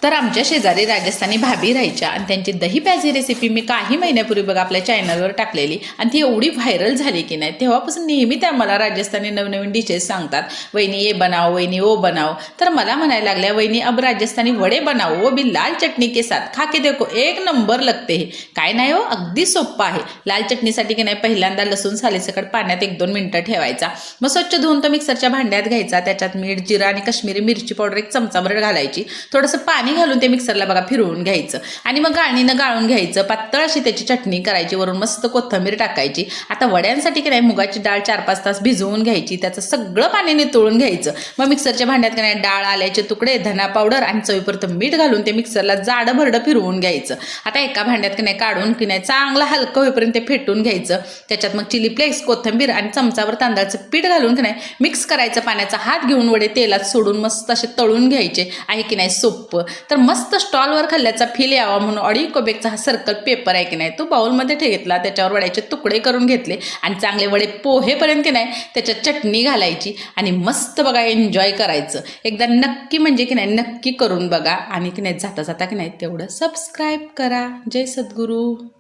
तर आमच्या शेजारी राजस्थानी भाभी राहायच्या आणि त्यांची दही प्याजी रेसिपी मी काही महिन्यापूर्वी बघा आपल्या चॅनलवर टाकलेली आणि ती एवढी व्हायरल झाली की नाही, तेव्हापासून नेहमी त्या मला राजस्थानी नवनवीन डिशेस सांगतात, वहिनी ये बनाओ, वहिनी वो बनाओ. तर मला म्हणायला लागल्या, वहिनी अब राजस्थानी वडे बनाओ, वो भी लाल चटणी के साथ, खा के देखो एक नंबर लगते हे. काय नाही हो, अगदी सोप्पं आहे. लाल चटणीसाठी की नाही पहिल्यांदा लसूण सालीसकट पाण्यात 1-2 मिनिटं ठेवायचा. मग स्वच्छ धुवून तो मिक्सरच्या भांड्यात घ्यायचा. त्याच्यात मीठ, जिरा आणि काश्मीरी मिरची पावडर 1 चमचाभर घालायची. थोडंसं पाणी घालून ते मिक्सरला बघा फिरवून घ्यायचं आणि मग गाळणीनं गाळून घ्यायचं. पातळ अशी त्याची चटणी करायची. वरून मस्त कोथिंबीर टाकायची. आता वड्यांसाठी की नाही मुगाची डाळ 4-5 तास भिजवून घ्यायची. त्याचं सगळं पाणी नितळून घ्यायचं. मग मिक्सरच्या भांड्यात की नाही डाळ, आल्याचे तुकडे, धना पावडर आणि चवीपुरतं मीठ घालून ते मिक्सरला जाडं भरडं फिरवून घ्यायचं. आता एका भांड्यात की नाही काढून की नाही चांगलं हलकं होईपर्यंत ते फेटून घ्यायचं. त्याच्यात मग चिली फ्लेक्स, कोथिंबीर आणि चमचावर तांदळाचं पीठ घालून की नाही मिक्स करायचं. पाण्याचा हात घेऊन वडे तेलात सोडून मस्त असे तळून घ्यायचे. आहे की नाही सोप्पं. तर मस्त स्टॉलवर खाल्ल्याचा फील यावा म्हणून ऑडी कोबेकचा हा सर्कल पेपर आहे की नाही तो बाउलमध्ये घेतला. त्याच्यावर वड्याचे तुकडे करून घेतले आणि चांगले वडे पोहेपर्यंत की नाही त्याच्यात चटणी घालायची आणि मस्त बघा एन्जॉय करायचं. एकदा नक्की म्हणजे की नाही नक्की करून बघा आणि की नाही जाता जाता की नाही तेवढं सबस्क्राईब करा. जय सद्गुरू.